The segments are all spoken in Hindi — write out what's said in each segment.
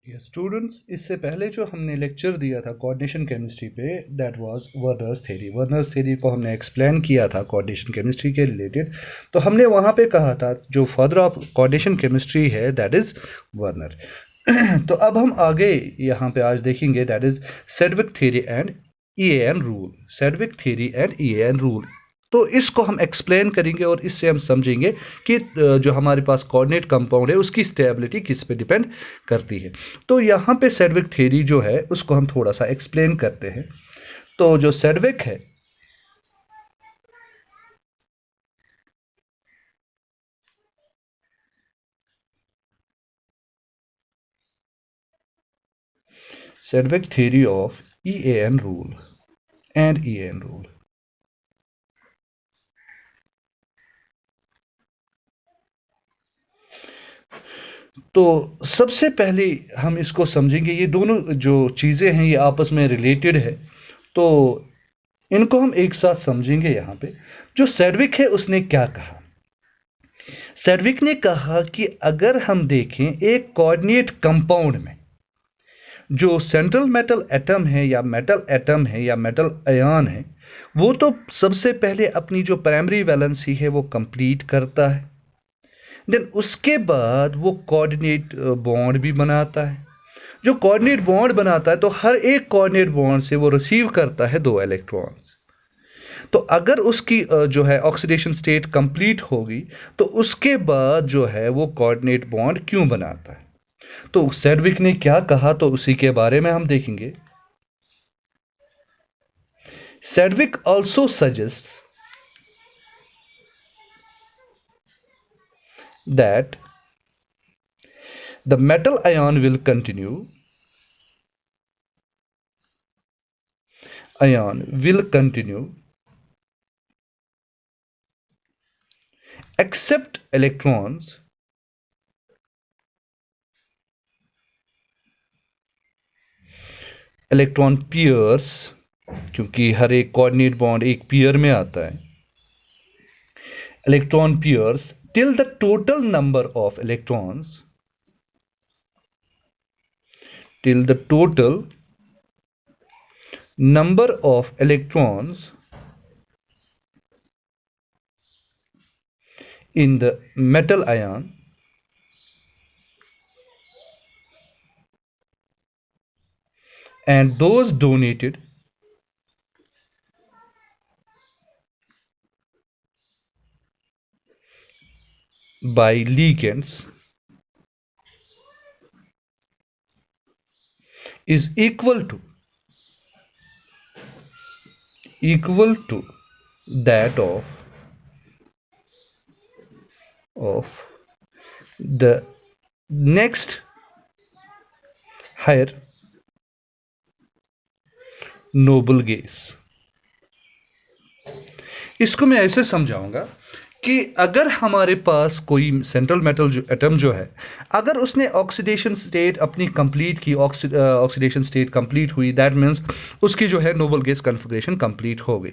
स्टूडेंट्स, इससे पहले जो हमने लेक्चर दिया था कोऑर्डिनेशन केमिस्ट्री पे, that was Werner's theory. Werner's theory को हमने एक्सप्लेन किया था कोऑर्डिनेशन केमिस्ट्री के रिलेटेड। तो हमने वहाँ पे कहा था जो फादर ऑफ कोऑर्डिनेशन केमिस्ट्री है दैट इज़ वर्नर। तो अब हम आगे यहाँ पे आज देखेंगे that is Sidgwick theory and EAN rule. Sidgwick theory and EAN rule, तो इसको हम एक्सप्लेन करेंगे और इससे हम समझेंगे कि जो हमारे पास कोऑर्डिनेट कंपाउंड है उसकी स्टेबिलिटी किस पे डिपेंड करती है। तो यहाँ पे सेडविक थ्योरी जो है उसको हम थोड़ा सा एक्सप्लेन करते हैं। तो जो सेडविक है, Sidgwick theory of EAN rule and EAN rule. तो सबसे पहले हम इसको समझेंगे, ये दोनों जो चीज़ें हैं ये आपस में रिलेटेड है, तो इनको हम एक साथ समझेंगे। यहाँ पे जो सेडविक है उसने क्या कहा। सेडविक ने कहा कि अगर हम देखें एक कोऑर्डिनेट कंपाउंड में जो सेंट्रल मेटल एटम है या मेटल एटम है या मेटल आयन है, वो तो सबसे पहले अपनी जो प्राइमरी वैलेंसी है वो कंप्लीट करता है। देन उसके बाद वो कोऑर्डिनेट बॉन्ड भी बनाता है। जो कोऑर्डिनेट बॉन्ड बनाता है तो हर एक कोऑर्डिनेट बॉन्ड से वो रिसीव करता है 2 इलेक्ट्रॉन्स। तो अगर उसकी जो है ऑक्सीडेशन स्टेट कंप्लीट होगी तो उसके बाद जो है वो कोऑर्डिनेट बॉन्ड क्यों बनाता है। तो सेडविक ने क्या कहा तो उसी के बारे में हम देखेंगे। Sedgwick also suggest that the metal ion will continue accept electrons electron pairs, क्योंकि हर एक कोऑर्डिनेट बॉन्ड एक पेयर में आता है। Electron pairs till the total number of electrons till the total number of electrons in the metal ion and those donated by ligands is equal to that of the next higher noble gas। इसको मैं ऐसे समझाऊंगा कि अगर हमारे पास कोई सेंट्रल मेटल जो एटम जो है, अगर उसने ऑक्सीडेशन स्टेट अपनी कंप्लीट की, ऑक्सीडेशन स्टेट कंप्लीट हुई, दैट मीन्स उसकी जो है नोबल गैस कन्फिग्रेशन कंप्लीट हो गई,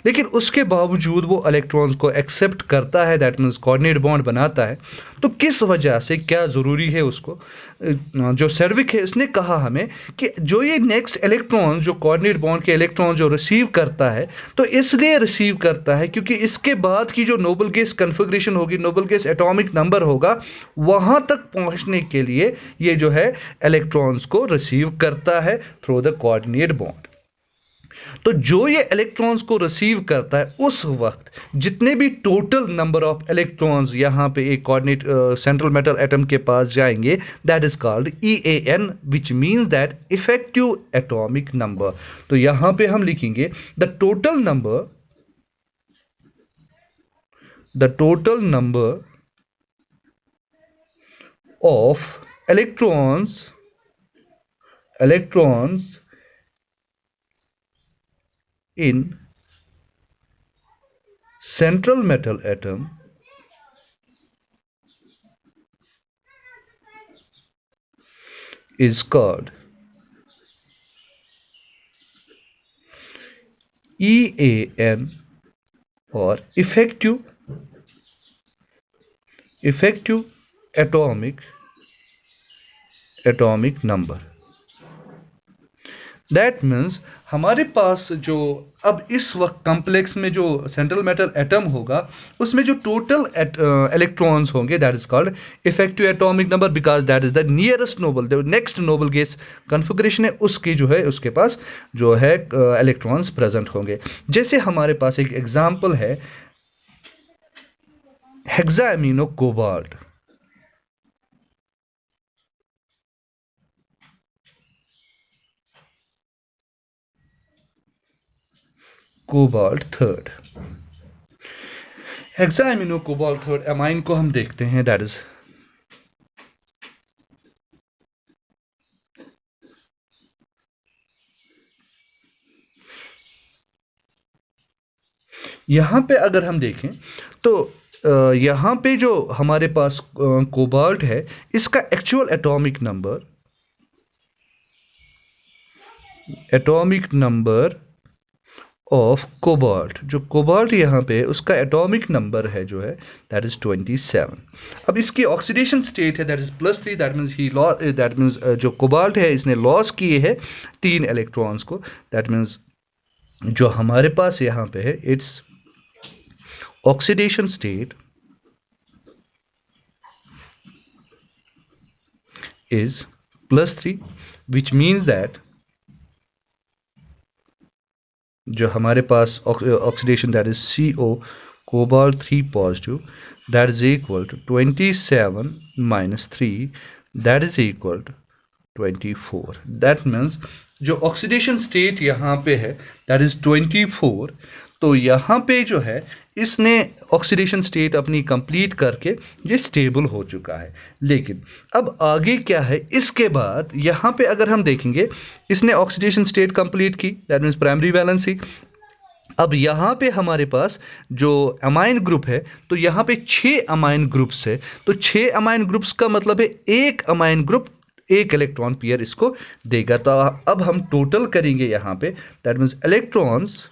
लेकिन उसके बावजूद वो इलेक्ट्रॉन्स को एक्सेप्ट करता है, दैट मीन्स कोऑर्डिनेट बॉन्ड बनाता है। तो किस वजह से, क्या ज़रूरी है उसको, जो सेडविक है इसने कहा हमें कि जो ये नेक्स्ट इलेक्ट्रॉन, जो कोऑर्डिनेट बॉन्ड के इलेक्ट्रॉन जो रिसीव करता है, तो इसलिए रिसीव करता है क्योंकि इसके बाद की जो नोबल गैस कन्फिग्रेशन होगी, नोबल गैस एटॉमिक नंबर होगा, वहां तक पहुंचने के लिए ये जो है इलेक्ट्रॉन्स को रिसीव करता है थ्रू द कोऑर्डिनेट बॉन्ड। तो जो ये इलेक्ट्रॉन्स को रिसीव करता है उस वक्त जितने भी टोटल नंबर ऑफ इलेक्ट्रॉन्स यहाँ पे एक कोऑर्डिनेट सेंट्रल मेटल एटम के पास जाएंगे, that is called EAN, which means that effective atomic number. तो यहाँ पे हम लिखेंगे the total number of electrons in central metal atom is called EAN, or effective atomic atomic number. That means हमारे पास जो अब इस वक्त कॉम्प्लेक्स में जो सेंट्रल मेटल एटम होगा उसमें जो टोटल इलेक्ट्रॉन्स होंगे that is called effective atomic number, because that is the nearest Nobel, the next noble gas configuration है उसकी जो है उसके पास जो है इलेक्ट्रॉन्स प्रेजेंट होंगे। जैसे हमारे पास एक एग्जाम्पल है hexaammino cobalt. Cobalt third, hexaammino cobalt third amine को हम देखते हैं, दैट इज यहाँ पे अगर हम देखें तो यहाँ पे जो हमारे पास कोबाल्ट है इसका actual atomic number of cobalt, जो कोबाल्ट यहाँ पे उसका एटॉमिक नंबर है जो है दैट इज 27। अब इसकी ऑक्सीडेशन स्टेट है that is +3, that means that means जो कोबाल्ट है इसने लॉस किए हैं 3 इलेक्ट्रॉन्स को। दैट मीन्स जो हमारे पास यहाँ पे है it's oxidation state is +3, which means that जो हमारे पास oxidation that is CO cobalt 3 positive that is equal to 27 - 3 that is equal to 24। That means जो ऑक्सीडेशन स्टेट यहाँ पे है दैट इज 24। तो यहाँ पे जो है इसने ऑक्सीडेशन स्टेट अपनी कंप्लीट करके ये स्टेबल हो चुका है। लेकिन अब आगे क्या है इसके बाद यहाँ पे अगर हम देखेंगे इसने ऑक्सीडेशन स्टेट कंप्लीट की दैट मीन्स प्राइमरी वैलेंसी। अब यहाँ पे हमारे पास जो अमाइन ग्रुप है तो यहाँ पे 6 अमाइन ग्रुप्स है, तो 6 अमाइन ग्रुप्स का मतलब है एक अमाइन ग्रुप एक इलेक्ट्रॉन पेयर इसको देगा। तो अब हम टोटल करेंगे यहाँ पे that means electrons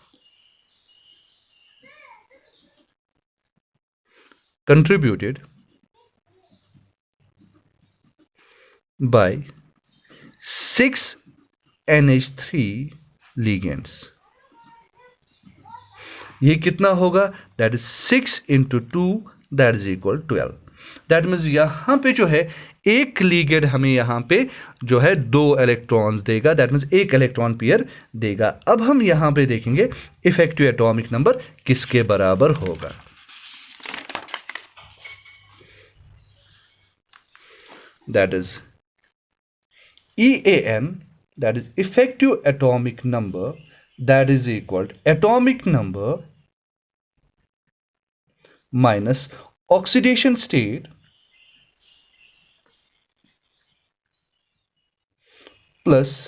contributed by 6 NH3 ligands। ये कितना होगा that is 6 × 2 that is equal 12। That means यहाँ पे जो है एक लीगेंड हमें यहाँ पे जो है 2 इलेक्ट्रॉन्स देगा, दैट मीन्स एक इलेक्ट्रॉन पेयर देगा। अब हम यहाँ पे देखेंगे इफेक्टिव एटॉमिक नंबर किसके बराबर होगा। That is EAN, that is effective atomic number, that is equal to atomic number minus oxidation state plus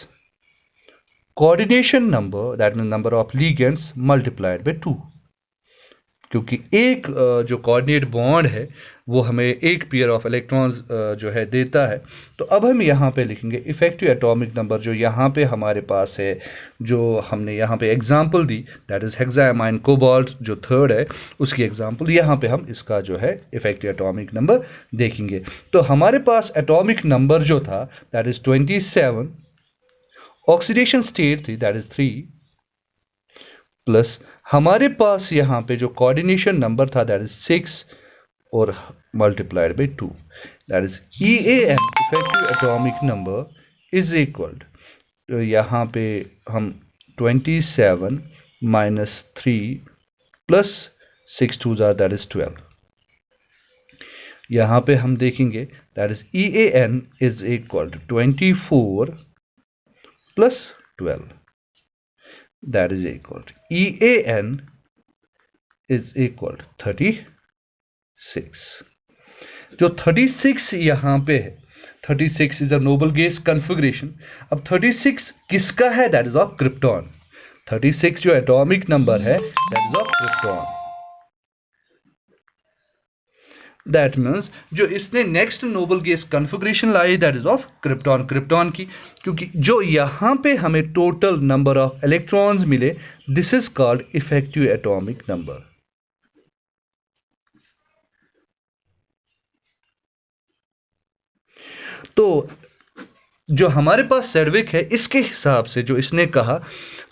coordination number, that means number of ligands multiplied by 2। क्योंकि एक जो कोऑर्डिनेट बॉन्ड है वो हमें एक पेयर ऑफ इलेक्ट्रॉन्स जो है देता है। तो अब हम यहाँ पे लिखेंगे इफेक्टिव एटॉमिक नंबर जो यहाँ पे हमारे पास है, जो हमने यहाँ पे एग्जांपल दी दैट इज हेक्साएमाइन कोबाल्ट जो थर्ड है उसकी एग्जांपल, यहाँ पे हम इसका जो है इफेक्टिव एटॉमिक नंबर देखेंगे। तो हमारे पास एटॉमिक नंबर जो था दैट इज 27, ऑक्सीडेशन स्टेट थी दैट इज 3 प्लस हमारे पास यहाँ पे जो कोऑर्डिनेशन नंबर था दैट इज 6 और multiplied by 2 that is EAN effective atomic number is equal to यहाँ पे हम 27 - 3 प्लस 6 2 दैट इज 12। यहाँ पे हम देखेंगे that is EAN is equal to 24 plus 12 that is equal to EAN is equal to 36। जो 36 यहाँ पे है 36 is a noble gas configuration. अब 36 किसका है दैट इज ऑफ क्रिप्टॉन। 36 जो एटॉमिक नंबर है that is of krypton. That means जो इसने next noble gas configuration lie that is of krypton, krypton की, क्योंकि जो यहाँ पे हमें टोटल नंबर ऑफ इलेक्ट्रॉन्स मिले this is called effective atomic number. तो जो हमारे पास सैडविक है इसके हिसाब से जो इसने कहा,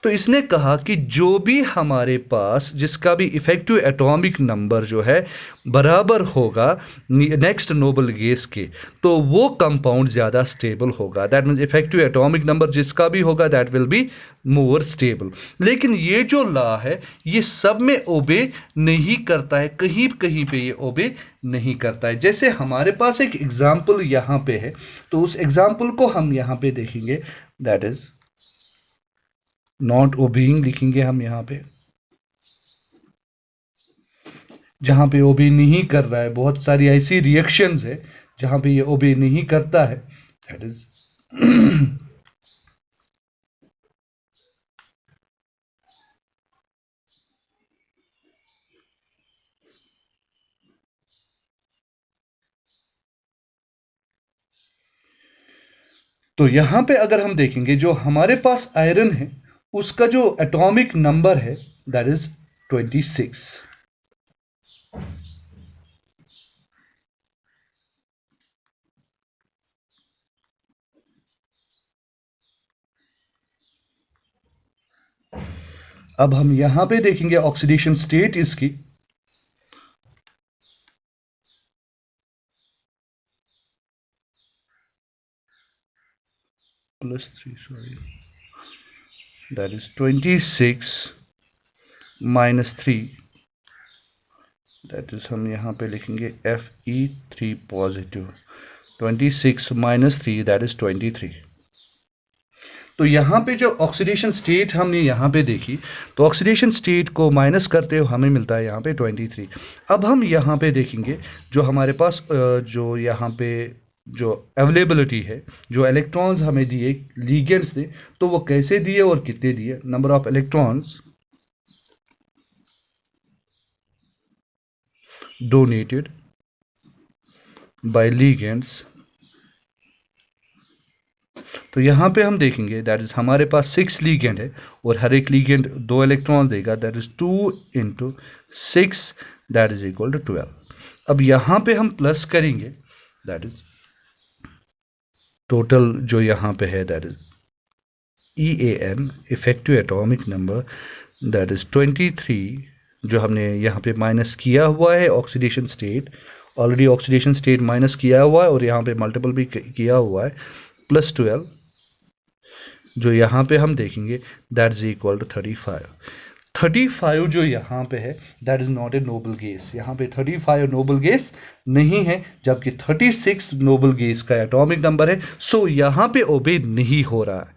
तो इसने कहा कि जो भी हमारे पास जिसका भी इफेक्टिव एटॉमिक नंबर जो है बराबर होगा नेक्स्ट नोबल गैस के, तो वो कंपाउंड ज़्यादा स्टेबल होगा। That means effective atomic number जिसका भी होगा that will be more stable. लेकिन ये जो लॉ है ये सब में ओबे नहीं करता है, कहीं कहीं पे ये ओबे नहीं करता है। जैसे हमारे पास एक एग्जाम्पल यहाँ पे है, तो उस एग्जाम्पल को हम यहाँ पे देखेंगे, दैट इज नॉट ओबेइंग लिखेंगे हम यहाँ पे, जहाँ पे ओबे नहीं कर रहा है। बहुत सारी ऐसी रिएक्शंस है जहाँ पे ये ओबे नहीं करता है, दैट इज तो यहां पे अगर हम देखेंगे जो हमारे पास आयरन है उसका जो एटॉमिक नंबर है दैट इज 26। अब हम यहां पे देखेंगे ऑक्सीडेशन स्टेट इसकी, +3 sorry, that is 26 -3, that is हम यहाँ पे लिखेंगे Fe3 पॉजिटिव, 26 -3 दैट इज 23। तो यहाँ पे जो ऑक्सीडेशन स्टेट हमने यहाँ पे देखी, तो ऑक्सीडेशन स्टेट को माइनस करते हुए हमें मिलता है यहाँ पे 23। अब हम यहाँ पे देखेंगे जो हमारे पास जो यहाँ पे जो अवेलेबिलिटी है, जो इलेक्ट्रॉन्स हमें दिए लिगेंड्स ने, तो वो कैसे दिए और कितने दिए। Number of electrons donated bye ligands, तो यहाँ पे हम देखेंगे दैट इज हमारे पास 6 लीगेंड है और हर एक लीगेंड 2 इलेक्ट्रॉन देगा, that is 2 × 6 that is equal to 12। अब यहाँ पे हम प्लस करेंगे, दैट इज टोटल जो यहाँ पे है that is EAN effective atomic number that is 23, जो हमने यहाँ पे माइनस किया हुआ है oxidation state, already oxidation state minus किया हुआ है और यहाँ पे मल्टीपल भी किया हुआ है, +12 जो यहाँ पे हम देखेंगे दैट इज इक्वल टू 35। 35 जो यहाँ पे है that is not a noble gas, यहाँ पे 35 नोबल गैस नहीं है, जबकि 36 नोबल गैस का एटॉमिक नंबर है। सो यहाँ पे ओबे नहीं हो रहा है।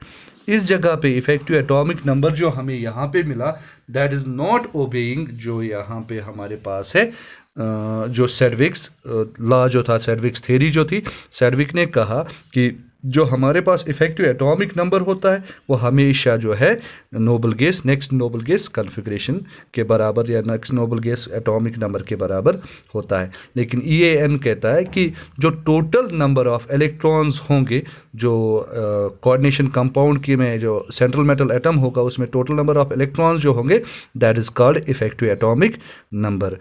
इस जगह पे इफेक्टिव एटॉमिक नंबर जो हमें यहाँ पे मिला दैट इज नॉट ओबेइंग, जो यहाँ पे हमारे पास है जो सैडविक्स लॉ जो था, सैडविक्स थ्योरी जो थी, सैडविक ने कहा कि जो हमारे पास इफेक्टिव एटॉमिक नंबर होता है वो हमेशा जो है noble gas next noble gas configuration के बराबर या next noble gas atomic number के बराबर होता है। लेकिन EAN कहता है कि जो टोटल नंबर ऑफ इलेक्ट्रॉन्स होंगे जो कोऑर्डिनेशन कंपाउंड के में जो सेंट्रल मेटल एटम होगा उसमें टोटल नंबर ऑफ इलेक्ट्रॉन्स जो होंगे that is called effective atomic number.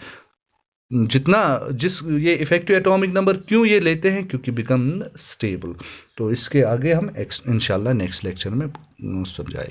ये इफेक्टिव एटॉमिक नंबर क्यों ये लेते हैं, क्योंकि बिकम स्टेबल। तो इसके आगे हम इंशाल्लाह नेक्स्ट लेक्चर में समझाएंगे।